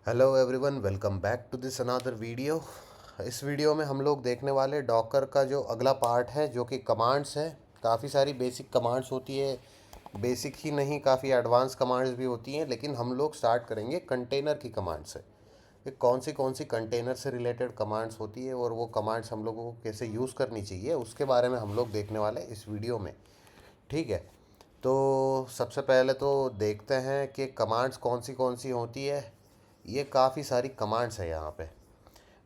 Hello everyone, welcome back to this another video. इस video में हम लोग देखने वाले डॉकर का जो अगला पार्ट है, जो कि कमांड्स है। काफ़ी सारी बेसिक कमांड्स होती है, बेसिक ही नहीं काफ़ी एडवांस कमांड्स भी होती हैं, लेकिन हम लोग स्टार्ट करेंगे कंटेनर की कमांड से कि कौन सी कंटेनर से रिलेटेड कमांड्स होती है और वो कमांड्स हम लोगों को कैसे यूज़ करनी चाहिए, उसके बारे में हम लोग देखने वाले इस वीडियो में। ठीक है, तो सबसे पहले तो देखते हैं कि कमांड्स कौन सी होती है। ये काफ़ी सारी कमांड्स है यहाँ पे।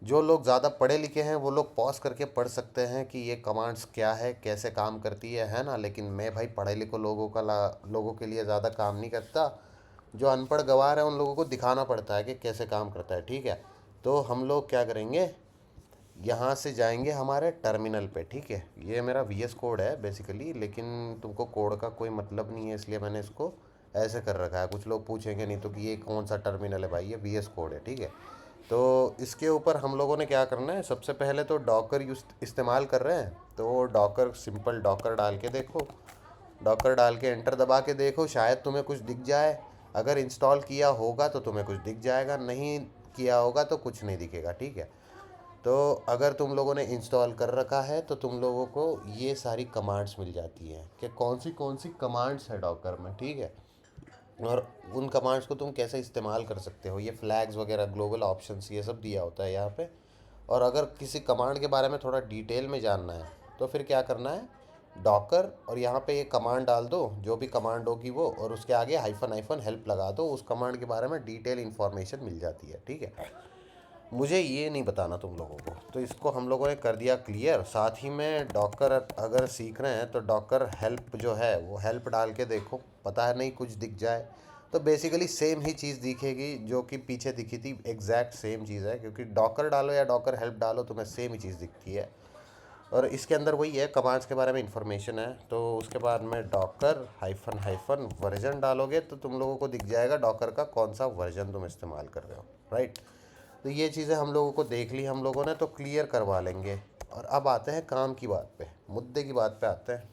जो लोग ज़्यादा पढ़े लिखे हैं वो लोग पॉज करके पढ़ सकते हैं कि ये कमांड्स क्या है, कैसे काम करती है ना। लेकिन मैं भाई पढ़े लिखे लोगों के लिए ज़्यादा काम नहीं करता। जो अनपढ़ गवार है उन लोगों को दिखाना पड़ता है कि कैसे काम करता है। ठीक है, तो हम लोग क्या करेंगे, यहाँ से जाएंगे हमारे टर्मिनल पे। ठीक है, ये मेरा वीएस कोड है बेसिकली, लेकिन तुमको कोड का कोई मतलब नहीं है, इसलिए मैंने इसको ऐसे कर रखा है। कुछ लोग पूछेंगे नहीं तो कि ये कौन सा टर्मिनल है भाई, ये वीएस कोड है। ठीक है, तो इसके ऊपर हम लोगों ने क्या करना है, सबसे पहले तो डॉकर यूज इस्तेमाल कर रहे हैं तो डॉकर, सिंपल डॉकर डाल के देखो। डॉकर डाल के एंटर दबा के देखो, शायद तुम्हें कुछ दिख जाए। अगर इंस्टॉल किया होगा तो तुम्हें कुछ दिख जाएगा, नहीं किया होगा तो कुछ नहीं दिखेगा। ठीक है, तो अगर तुम लोगों ने इंस्टॉल कर रखा है तो तुम लोगों को ये सारी कमांड्स मिल जाती हैं कि कौन सी कमांड्स है डॉकर में। ठीक है, और उन कमांड्स को तुम कैसे इस्तेमाल कर सकते हो, ये फ्लैग्स वगैरह, ग्लोबल ऑप्शंस, ये सब दिया होता है यहाँ पे। और अगर किसी कमांड के बारे में थोड़ा डिटेल में जानना है तो फिर क्या करना है, डॉकर और यहाँ पे ये कमांड डाल दो, जो भी कमांड होगी वो, और उसके आगे हाइफन हाइफन हेल्प लगा दो। उस कमांड के बारे में डिटेल इन्फॉर्मेशन मिल जाती है। ठीक है, मुझे ये नहीं बताना तुम लोगों को, तो इसको हम लोगों ने कर दिया क्लियर। साथ ही में डॉकर अगर सीख रहे हैं तो डॉकर हेल्प जो है वो हेल्प डाल के देखो, पता है नहीं कुछ दिख जाए तो बेसिकली सेम ही चीज़ दिखेगी जो कि पीछे दिखी थी, एग्जैक्ट सेम चीज़ है, क्योंकि डॉकर डालो या डॉकर हेल्प डालो तुम्हें सेम ही चीज़ दिखती है। और इसके अंदर वही है, कमांड्स के बारे में इंफॉर्मेशन है। तो उसके बाद में डॉकर हाइफन हाइफन वर्जन डालोगे तो तुम लोगों को दिख जाएगा डॉकर का कौन सा वर्जन तुम इस्तेमाल कर रहे हो। राइट, तो ये चीज़ें हम लोगों को देख ली हम लोगों ने, तो क्लियर करवा लेंगे। और अब आते हैं काम की बात पे, मुद्दे की बात पे आते हैं।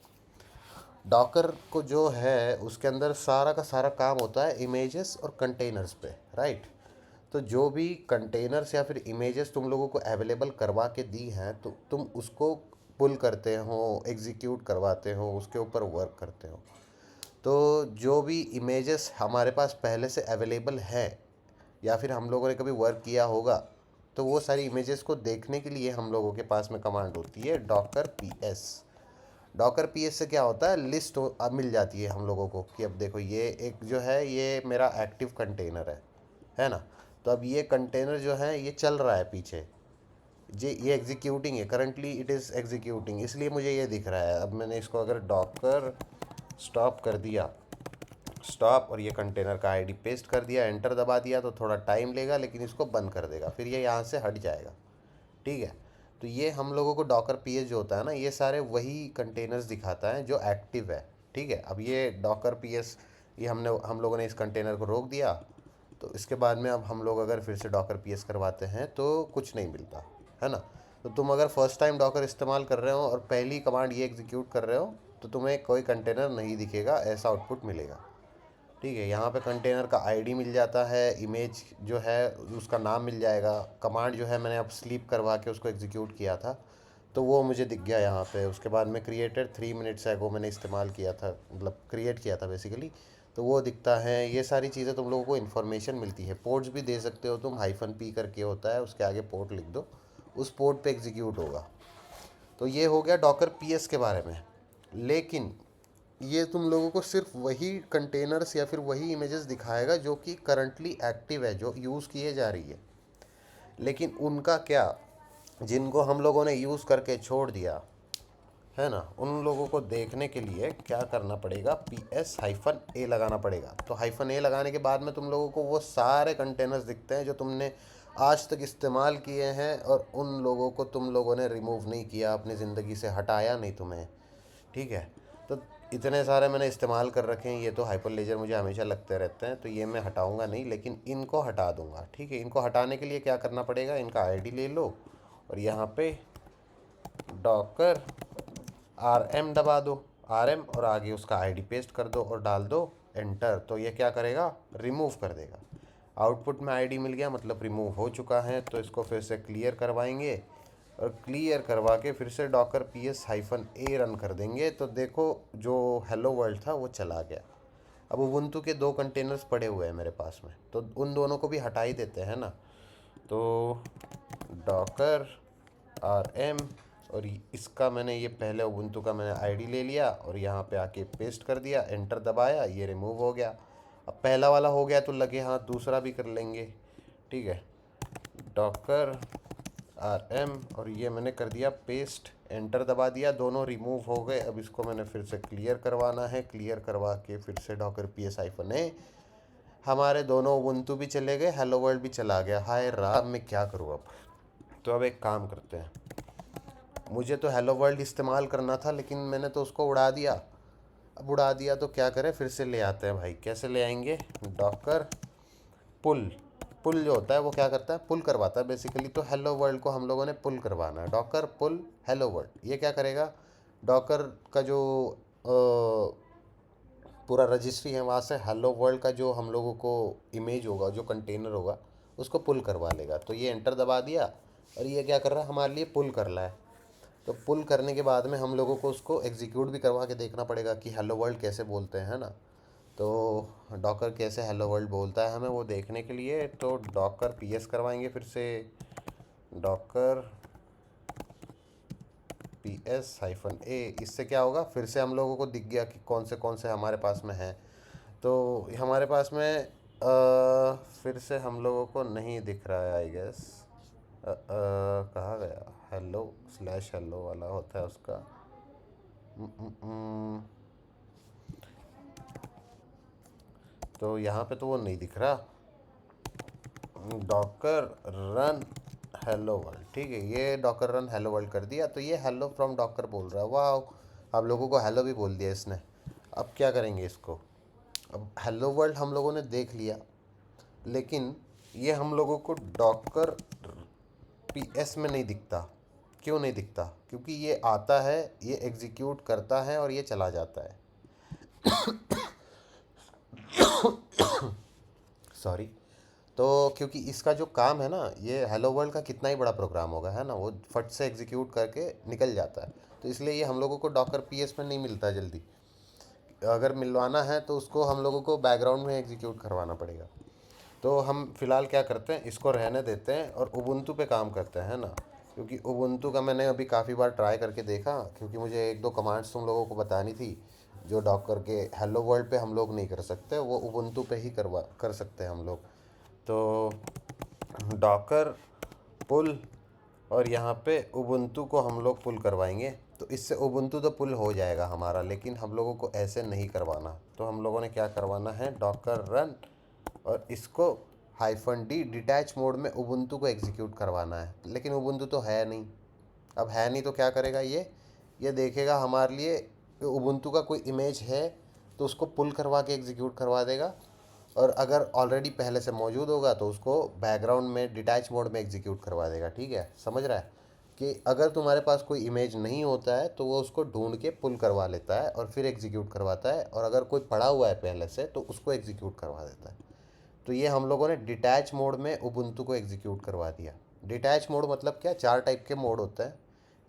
डॉकर को जो है उसके अंदर सारा का सारा काम होता है इमेजेस और कंटेनर्स पे। राइट, तो जो भी कंटेनर्स या फिर इमेजेस तुम लोगों को अवेलेबल करवा के दी हैं तो तुम उसको पुल करते हो, एग्जीक्यूट करवाते हो, उसके ऊपर वर्क करते हो। तो जो भी इमेजेस हमारे पास पहले से अवेलेबल है या फिर हम लोगों ने कभी वर्क किया होगा, तो वो सारी इमेजेस को देखने के लिए हम लोगों के पास में कमांड होती है Docker P S. Docker P S से क्या होता है, लिस्ट अब मिल जाती है हम लोगों को कि अब देखो ये एक जो है ये मेरा एक्टिव कंटेनर है ना। तो अब ये कंटेनर जो है ये चल रहा है पीछे, ये एग्जीक्यूटिंग है, करंटली इट इज़ एग्जीक्यूटिंग, इसलिए मुझे ये दिख रहा है। अब मैंने इसको अगर डॉकर स्टॉप कर दिया, स्टॉप, और ये कंटेनर का आईडी पेस्ट कर दिया, एंटर दबा दिया, तो थोड़ा टाइम लेगा लेकिन इसको बंद कर देगा, फिर ये यहाँ से हट जाएगा। ठीक है, तो ये हम लोगों को डॉकर पीएस जो होता है ना, ये सारे वही कंटेनर्स दिखाता है जो एक्टिव है। ठीक है, अब ये डॉकर पीएस, ये हम लोगों ने इस कंटेनर को रोक दिया, तो इसके बाद में अब हम लोग अगर फिर से डॉकर पीएस करवाते हैं तो कुछ नहीं मिलता है ना। तो तुम अगर फर्स्ट टाइम डॉकर इस्तेमाल कर रहे हो और पहली कमांड ये एग्जीक्यूट कर रहे हो तो तुम्हें कोई कंटेनर नहीं दिखेगा, ऐसा आउटपुट मिलेगा। ठीक है, यहाँ पे कंटेनर का आईडी मिल जाता है, इमेज जो है उसका नाम मिल जाएगा। कमांड जो है मैंने अब स्लीप करवा के उसको एग्जीक्यूट किया था तो वो मुझे दिख गया यहाँ पे। उसके बाद में क्रिएटेड 3 मिनट्स एगो मैंने इस्तेमाल किया था, मतलब क्रिएट किया था बेसिकली, तो वो दिखता है। ये सारी चीज़ें तुम लोगों को इन्फॉर्मेशन मिलती है। पोर्ट्स भी दे सकते हो तुम, हाइफन पी करके होता है, उसके आगे पोर्ट लिख दो, उस पोर्ट पे एग्जीक्यूट होगा। तो ये हो गया डॉकर पीएस के बारे में। लेकिन ये तुम लोगों को सिर्फ वही कंटेनर्स या फिर वही इमेजेस दिखाएगा जो कि करंटली एक्टिव है, जो यूज़ किए जा रही है। लेकिन उनका क्या, जिनको हम लोगों ने यूज़ करके छोड़ दिया है ना, उन लोगों को देखने के लिए क्या करना पड़ेगा, पी एस हाइफन ए लगाना पड़ेगा। तो हाइफन ए लगाने के बाद में तुम लोगों को वो सारे कंटेनर्स दिखते हैं जो तुमने आज तक इस्तेमाल किए हैं, और उन लोगों को तुम लोगों ने रिमूव नहीं किया, अपनी ज़िंदगी से हटाया नहीं तुम्हें। ठीक है, तो इतने सारे मैंने इस्तेमाल कर रखे हैं, ये तो हाइपर लेजर मुझे हमेशा लगते रहते हैं, तो ये मैं हटाऊंगा नहीं, लेकिन इनको हटा दूंगा। ठीक है, इनको हटाने के लिए क्या करना पड़ेगा, इनका आईडी ले लो और यहाँ पे डॉकर आर एम दबा दो, आर एम, और आगे उसका आईडी पेस्ट कर दो और डाल दो एंटर। तो ये क्या करेगा, रिमूव कर देगा। आउटपुट में आईडी मिल गया, मतलब रिमूव हो चुका है। तो इसको फिर से क्लियर करवाएंगे और क्लियर करवा के फिर से डॉकर -a रन कर देंगे। तो देखो जो हेलो वर्ल्ड था वो चला गया। अब उबुंटू के 2 कंटेनर्स पड़े हुए हैं मेरे पास में, तो उन दोनों को भी हटा ही देते हैं ना। तो डॉकर rm और इसका मैंने ये पहले उबुंटू का मैंने आईडी ले लिया और यहाँ पे आके पेस्ट कर दिया, एंटर दबाया, ये रिमूव हो गया। अब पहला वाला हो गया तो लगे हाथ दूसरा भी कर लेंगे, ठीक है। डॉकर rm और ये मैंने कर दिया पेस्ट, एंटर दबा दिया, दोनों रिमूव हो गए। अब इसको मैंने फिर से क्लियर करवाना है, क्लियर करवा के फिर से डॉकर -a, हमारे दोनों उबुंटू भी चले गए, हेलो वर्ल्ड भी चला गया। हाय राम, मैं क्या करूँ अब। तो अब एक काम करते हैं, मुझे तो हेलो वर्ल्ड इस्तेमाल करना था लेकिन मैंने तो उसको उड़ा दिया। अब उड़ा दिया तो क्या करें, फिर से ले आते हैं भाई। कैसे ले आएंगे, डॉकर पुल, पुल जो होता है वो क्या करता है, पुल करवाता है बेसिकली। तो हेलो वर्ल्ड को हम लोगों ने पुल करवाना है, डॉकर पुल हेलो वर्ल्ड। ये क्या करेगा, डॉकर का जो पूरा रजिस्ट्री है वहाँ से हेलो वर्ल्ड का जो हम लोगों को इमेज होगा, जो कंटेनर होगा, उसको पुल करवा लेगा। तो ये एंटर दबा दिया और ये क्या कर रहा है, हमारे लिए पुल कर रहा है। तो पुल करने के बाद में हम लोगों को उसको एग्जीक्यूट भी करवा के देखना पड़ेगा कि हेलो वर्ल्ड कैसे बोलते हैं, है ना। तो डॉकर कैसे हेलो वर्ल्ड बोलता है हमें वो देखने के लिए, तो डॉकर PS करवाएंगे फिर से, डॉकर -a। इससे क्या होगा, फिर से हम लोगों को दिख गया कि कौन से हमारे पास में हैं। तो हमारे पास में फिर से हम लोगों को नहीं दिख रहा है, आई गेस कहाँ गया, हेलो/हेलो वाला होता है उसका। तो यहाँ पे तो वो नहीं दिख रहा, डॉकर रन हेलो वर्ल्ड, ठीक है। ये डॉकर रन हेलो वर्ल्ड कर दिया, तो ये हेलो फ्रॉम डॉकर बोल रहा है। वाह, आप लोगों को हेलो भी बोल दिया इसने। अब क्या करेंगे इसको, अब हेलो वर्ल्ड हम लोगों ने देख लिया, लेकिन ये हम लोगों को डॉकर PS में नहीं दिखता। क्यों नहीं दिखता, क्योंकि ये आता है, ये एग्जीक्यूट करता है और ये चला जाता है। सॉरी। तो क्योंकि इसका जो काम है ना, ये हेलो वर्ल्ड का कितना ही बड़ा प्रोग्राम होगा, है ना, वो फट से एग्जीक्यूट करके निकल जाता है। तो इसलिए ये हम लोगों को डॉकर PS में नहीं मिलता जल्दी। अगर मिलवाना है तो उसको हम लोगों को बैकग्राउंड में एग्जीक्यूट करवाना पड़ेगा। तो हम फिलहाल क्या करते हैं, इसको रहने देते हैं और उबुंटू पे काम करते हैं, ना। क्योंकि उबुंटू का मैंने अभी काफ़ी बार ट्राई करके देखा, क्योंकि मुझे 1-2 कमांड्स तुम लोगों को बतानी थी जो डॉकर के हेलो वर्ल्ड पे हम लोग नहीं कर सकते, वो उबुंटू पे ही कर सकते हैं हम लोग। तो डॉकर पुल और यहाँ पे उबुंटू को हम लोग पुल करवाएंगे। तो इससे उबुंटू तो पुल हो जाएगा हमारा, लेकिन हम लोगों को ऐसे नहीं करवाना। तो हम लोगों ने क्या करवाना है, डॉकर रन और इसको -d डिटैच मोड में उबुंटू को एग्जीक्यूट करवाना है। लेकिन उबुंटू तो है नहीं, अब है नहीं तो क्या करेगा, ये देखेगा हमारे लिए उबुंटू का कोई इमेज है तो उसको पुल करवा के एग्जीक्यूट करवा देगा। और अगर ऑलरेडी पहले से मौजूद होगा तो उसको बैकग्राउंड में डिटैच मोड में एग्जीक्यूट करवा देगा, ठीक है। समझ रहा है कि अगर तुम्हारे पास कोई इमेज नहीं होता है तो वो उसको ढूंढ के पुल करवा लेता है और फिर एग्जीक्यूट करवाता है, और अगर कोई पड़ा हुआ है पहले से तो उसको एग्जीक्यूट करवा देता है। तो ये हम लोगों ने डिटैच मोड में उबुंटू को एग्जीक्यूट करवा दिया। डिटैच मोड मतलब क्या, 4 टाइप के मोड होता है।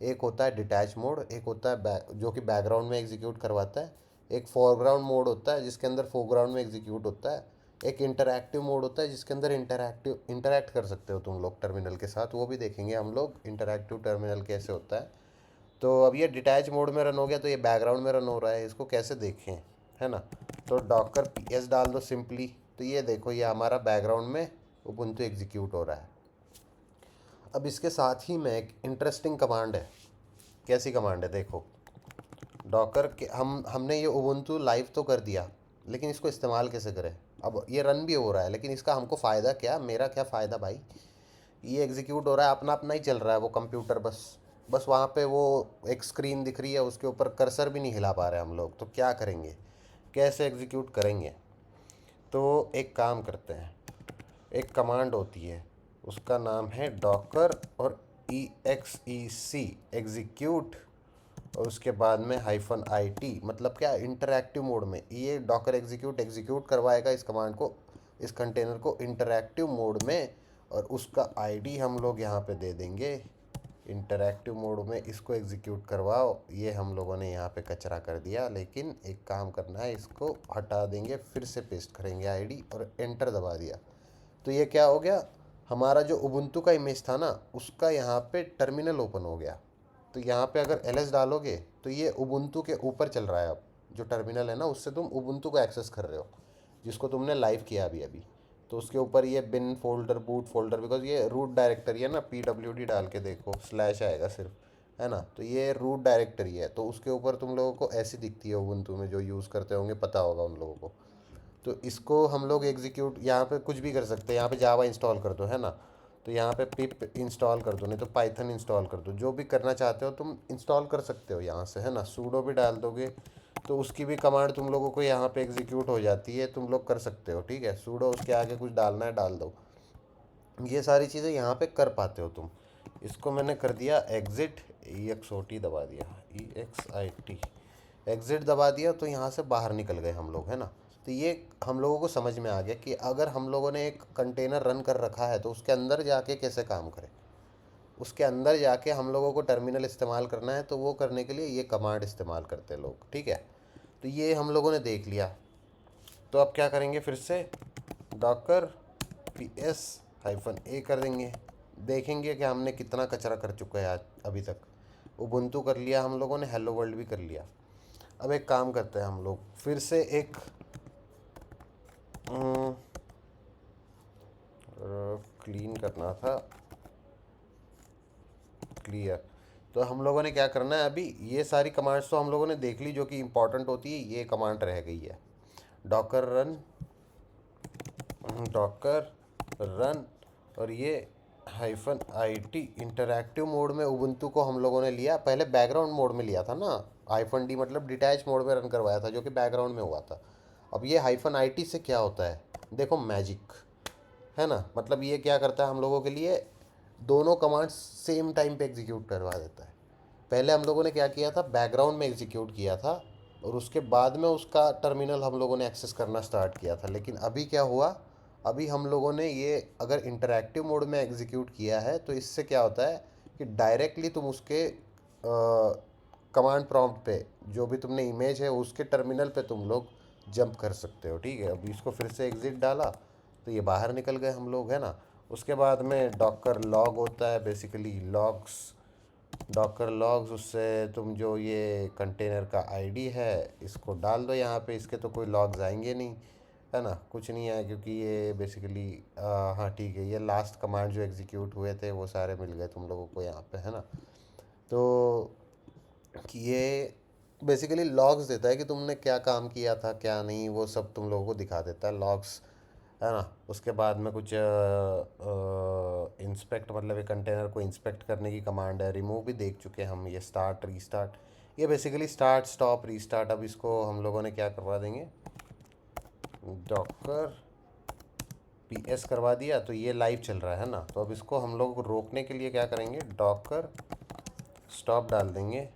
एक होता है डिटैच मोड, एक होता है जो कि बैकग्राउंड में एग्जीक्यूट करवाता है, एक फोरग्राउंड मोड होता है जिसके अंदर फोरग्राउंड में एग्जीक्यूट होता है, एक इंटरैक्टिव मोड होता है जिसके अंदर इंटरैक्ट कर सकते हो तुम लोग टर्मिनल के साथ, वो भी देखेंगे हम लोग इंटरैक्टिव टर्मिनल कैसे होता है। तो अब ये डिटैच मोड में रन हो गया, तो ये बैकग्राउंड में रन हो रहा है, इसको कैसे देखें, है ना। तो डॉकर PS डाल दो सिंपली, तो ये देखो ये हमारा बैकग्राउंड में उबुंटू एग्जीक्यूट हो रहा है। अब इसके साथ ही में एक इंटरेस्टिंग कमांड है। कैसी कमांड है, देखो। डॉकर के हमने ये उबुंटू लाइव तो कर दिया, लेकिन इसको इस्तेमाल कैसे करें। अब ये रन भी हो रहा है, लेकिन इसका हमको फ़ायदा क्या, मेरा क्या फ़ायदा भाई। ये एग्जीक्यूट हो रहा है, अपना अपना ही चल रहा है वो कंप्यूटर, बस बस वहाँ पे वो एक स्क्रीन दिख रही है, उसके ऊपर कर्सर भी नहीं हिला पा रहे हम लोग। तो क्या करेंगे, कैसे एग्जीक्यूट करेंगे। तो एक काम करते हैं, एक कमांड होती है, उसका नाम है डॉकर और EXEC एग्जीक्यूट, और उसके बाद में -IT, मतलब क्या, इंटरैक्टिव मोड में ये डॉकर एग्जीक्यूट करवाएगा इस कमांड को। इस कंटेनर को इंटरैक्टिव मोड में, और उसका आईडी हम लोग यहाँ पे दे देंगे। इंटरैक्टिव मोड में इसको एग्जीक्यूट करवाओ। ये हम लोगों ने यहाँ पे कचरा कर दिया, लेकिन एक काम करना है, इसको हटा देंगे, फिर से पेस्ट करेंगे आईडी और एंटर दबा दिया। तो ये क्या हो गया, हमारा जो उबुंटू का इमेज था ना, उसका यहाँ पे टर्मिनल ओपन हो गया। तो यहाँ पे अगर ls डालोगे तो ये उबुंटू के ऊपर चल रहा है। अब जो टर्मिनल है ना, उससे तुम उबुंटू को एक्सेस कर रहे हो, जिसको तुमने लाइव किया अभी अभी। तो उसके ऊपर ये bin folder, boot folder, because ये रूट डायरेक्टरी है ना, pwd डाल के देखो, स्लैश आएगा सिर्फ, है ना। तो ये रूट डायरेक्टरी है, तो उसके ऊपर तुम लोगों को ऐसी दिखती है उबुंटू में, जो यूज़ करते होंगे पता होगा उन लोगों को। तो इसको हम लोग एग्जीक्यूट, यहाँ पे कुछ भी कर सकते हैं, यहाँ पे जावा इंस्टॉल कर दो, है ना। तो यहाँ पे पिप इंस्टॉल कर दो, नहीं तो पाइथन इंस्टॉल कर दो, जो भी करना चाहते हो तुम इंस्टॉल कर सकते हो यहाँ से, है ना। सूडो भी डाल दोगे तो उसकी भी कमांड तुम लोगों को यहाँ पे एग्जीक्यूट हो जाती है, तुम लोग कर सकते हो, ठीक है। सूडो, उसके आगे कुछ डालना है डाल दो, ये सारी चीज़ें यहाँ पे कर पाते हो तुम। इसको मैंने कर दिया एग्ज़िट, EXOT दबा दिया, EXIT, एग्ज़िट दबा दिया, तो यहाँ से बाहर निकल गए हम लोग, है ना। तो ये हम लोगों को समझ में आ गया कि अगर हम लोगों ने एक कंटेनर रन कर रखा है तो उसके अंदर जाके कैसे काम करें। उसके अंदर जाके हम लोगों को टर्मिनल इस्तेमाल करना है, तो वो करने के लिए ये कमांड इस्तेमाल करते हैं लोग, ठीक है। तो ये हम लोगों ने देख लिया। तो अब क्या करेंगे, फिर से डॉकर PS-A कर देंगे, देखेंगे कि हमने कितना कचरा कर चुका है आज अभी तक। उबुंटू कर लिया हम लोगों ने, हेलो वर्ल्ड भी कर लिया। अब एक काम करते हैं हम लोग, फिर से एक क्लीन करना था, क्लियर। तो हम लोगों ने क्या करना है, अभी ये सारी कमांड्स तो हम लोगों ने देख ली जो कि इंपॉर्टेंट होती है। ये कमांड रह गई है, डॉकर रन, डॉकर रन, और ये -IT इंटरैक्टिव मोड में उबुंटू को हम लोगों ने लिया। पहले बैकग्राउंड मोड में लिया था ना, -D मतलब डिटैच मोड में रन करवाया था, जो कि बैकग्राउंड में हुआ था। अब ये -IT से क्या होता है, देखो मैजिक, है ना। मतलब ये क्या करता है, हम लोगों के लिए दोनों कमांड्स सेम टाइम पे एग्जीक्यूट करवा देता है। पहले हम लोगों ने क्या किया था, बैकग्राउंड में एग्जीक्यूट किया था, और उसके बाद में उसका टर्मिनल हम लोगों ने एक्सेस करना स्टार्ट किया था। लेकिन अभी क्या हुआ, अभी हम लोगों ने ये अगर इंटरैक्टिव मोड में एग्जीक्यूट किया है, तो इससे क्या होता है कि डायरेक्टली तुम उसके कमांड प्रॉम्प्ट पे जो भी तुमने इमेज है उसके टर्मिनल पे तुम लोग जंप कर सकते हो, ठीक है। अभी इसको फिर से एग्ज़िट डाला तो ये बाहर निकल गए हम लोग, है ना। उसके बाद में डॉकर लॉग होता है, बेसिकली लॉग्स, डॉकर लॉग्स, उससे तुम जो ये कंटेनर का आईडी है इसको डाल दो यहाँ पे। इसके तो कोई लॉग्स आएंगे नहीं, है ना, कुछ नहीं आया, क्योंकि ये बेसिकली हाँ ठीक है, ये लास्ट कमांड जो एग्जीक्यूट हुए थे वो सारे मिल गए तुम लोगों को यहाँ पे, है ना। तो ये बेसिकली लॉग्स देता है कि तुमने क्या काम किया था क्या नहीं, वो सब तुम लोगों को दिखा देता है, लॉग्स, है ना। उसके बाद में कुछ इंस्पेक्ट, मतलब ये कंटेनर को इंस्पेक्ट करने की कमांड है। रिमूव भी देख चुके हैं हम, ये स्टार्ट रीस्टार्ट, ये बेसिकली स्टार्ट स्टॉप रीस्टार्ट। अब इसको हम लोगों ने क्या करवा देंगे, डॉकर PS करवा दिया, तो ये लाइव चल रहा है ना। तो अब इसको हम लोग रोकने के लिए क्या करेंगे, डॉकर स्टॉप डाल देंगे,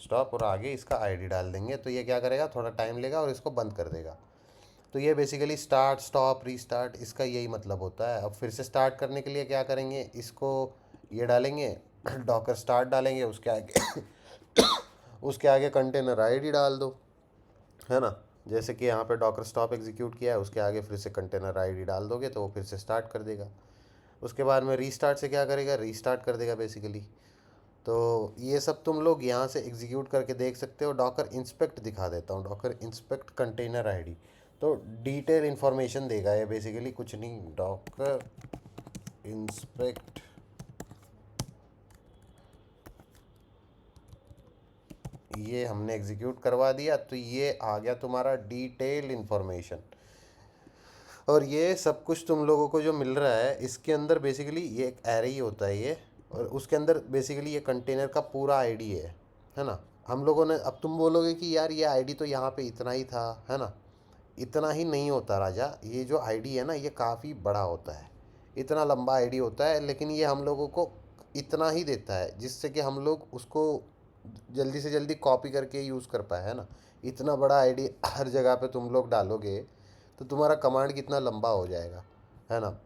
स्टॉप, और आगे इसका आईडी डाल देंगे। तो ये क्या करेगा, थोड़ा टाइम लेगा और इसको बंद कर देगा। तो ये बेसिकली स्टार्ट स्टॉप रीस्टार्ट, इसका यही मतलब होता है। अब फिर से स्टार्ट करने के लिए क्या करेंगे, इसको ये डालेंगे, डॉकर स्टार्ट डालेंगे, उसके आगे उसके आगे कंटेनर आईडी डाल दो, है ना। जैसे कि यहाँ पे डॉकर स्टॉप एग्जीक्यूट किया है, उसके आगे फिर से कंटेनर आईडी डाल दोगे तो वो फिर से स्टार्ट कर देगा। उसके बाद में रीस्टार्ट से क्या करेगा, रीस्टार्ट कर देगा बेसिकली। तो ये सब तुम लोग यहाँ से एग्जीक्यूट करके देख सकते हो। डॉकर इंस्पेक्ट दिखा देता हूँ, डॉकर इंस्पेक्ट कंटेनर आईडी, तो डिटेल इन्फॉर्मेशन देगा ये, बेसिकली कुछ नहीं, डॉकर इंस्पेक्ट, ये हमने एग्जीक्यूट करवा दिया, तो ये आ गया तुम्हारा डिटेल इन्फॉर्मेशन। और ये सब कुछ तुम लोगों को जो मिल रहा है, इसके अंदर बेसिकली ये एक एरे ही होता है ये, और उसके अंदर बेसिकली ये कंटेनर का पूरा आईडी है ना। हम लोगों ने, अब तुम बोलोगे कि यार ये आईडी तो यहाँ पे इतना ही था, है ना। इतना ही नहीं होता राजा, ये जो आईडी है ना ये काफ़ी बड़ा होता है, इतना लंबा आईडी होता है, लेकिन ये हम लोगों को इतना ही देता है जिससे कि हम लोग उसको जल्दी से जल्दी कॉपी करके यूज़ कर पाए, है ना। इतना बड़ा आईडी हर जगह पे तुम लोग डालोगे तो तुम्हारा कमांड कितना लंबा हो जाएगा, है ना।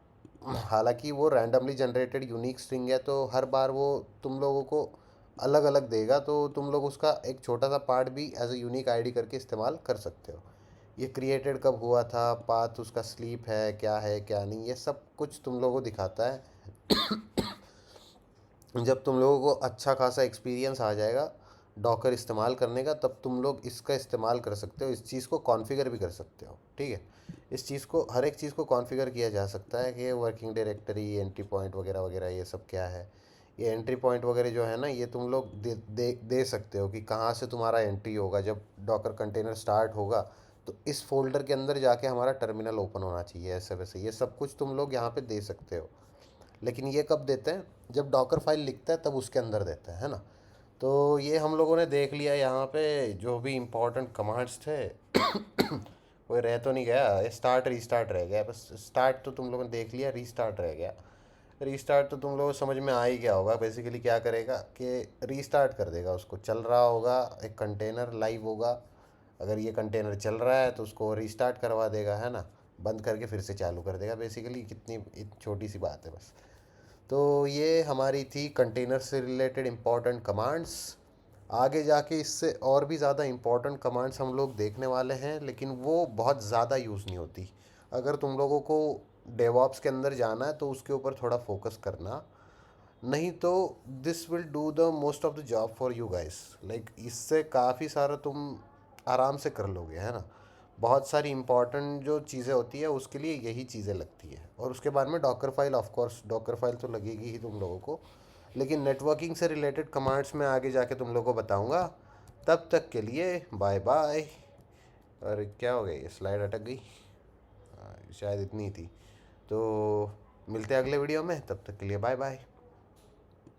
हालांकि वो रैंडमली जनरेटेड यूनिक स्ट्रिंग है, तो हर बार वो तुम लोगों को अलग अलग देगा, तो तुम लोग उसका एक छोटा सा पार्ट भी एज ए यूनिक आईडी करके इस्तेमाल कर सकते हो। ये क्रिएटेड कब हुआ था, पाथ उसका स्लीप है क्या नहीं, ये सब कुछ तुम लोगों को दिखाता है। जब तुम लोगों को अच्छा खासा एक्सपीरियंस आ जाएगा डॉकर इस्तेमाल करने का, तब तुम लोग इसका इस्तेमाल कर सकते हो, इस चीज़ को कॉन्फ़िगर भी कर सकते हो, ठीक है। इस चीज़ को, हर एक चीज़ को कॉन्फ़िगर किया जा सकता है कि वर्किंग डायरेक्टरी, एंट्री पॉइंट वगैरह वगैरह ये सब क्या है। ये एंट्री पॉइंट वगैरह जो है ना, ये तुम लोग दे सकते हो कि कहाँ से तुम्हारा एंट्री होगा। जब डॉकर कंटेनर स्टार्ट होगा तो इस फोल्डर के अंदर जाके हमारा टर्मिनल ओपन होना चाहिए, ऐसे वैसे ये सब कुछ तुम लोग यहाँ पे दे सकते हो। लेकिन ये कब देते हैं, जब डॉकर फाइल लिखता है तब उसके अंदर देते हैं, है ना। तो ये हम लोगों ने देख लिया यहाँ पे जो भी इम्पोर्टेंट कमांड्स थे। कोई रह तो नहीं गया, स्टार्ट रीस्टार्ट रह गया बस। स्टार्ट तो तुम लोगों ने देख लिया, रीस्टार्ट रह गया। रीस्टार्ट तो तुम लोगों को समझ में आ ही गया होगा। बेसिकली क्या करेगा कि रीस्टार्ट कर देगा उसको, चल रहा होगा एक कंटेनर लाइव होगा, अगर ये कंटेनर चल रहा है तो उसको रीस्टार्ट करवा देगा, है ना। बंद करके फिर से चालू कर देगा। बेसिकली कितनी छोटी सी बात है बस। तो ये हमारी थी कंटेनर से रिलेटेड इम्पॉर्टेंट कमांड्स। आगे जाके इससे और भी ज़्यादा इम्पॉर्टेंट कमांड्स हम लोग देखने वाले हैं, लेकिन वो बहुत ज़्यादा यूज़ नहीं होती। अगर तुम लोगों को डेवॉप्स के अंदर जाना है तो उसके ऊपर थोड़ा फोकस करना, नहीं तो this will do the most of the job for you guys. Like इससे काफ़ी सारा तुम आराम से कर लोगे, है ना। बहुत सारी इंपॉर्टेंट जो चीज़ें होती है उसके लिए यही चीज़ें लगती है। और उसके बाद में Docker file, of course Docker file तो लगेगी ही तुम लोगों को। लेकिन नेटवर्किंग से रिलेटेड कमांड्स में आगे जाके तुम लोगों को बताऊंगा। तब तक के लिए बाय बाय। और क्या हो गया, ये स्लाइड अटक गई। शायद इतनी ही थी। तो मिलते हैं अगले वीडियो में, तब तक के लिए बाय बाय।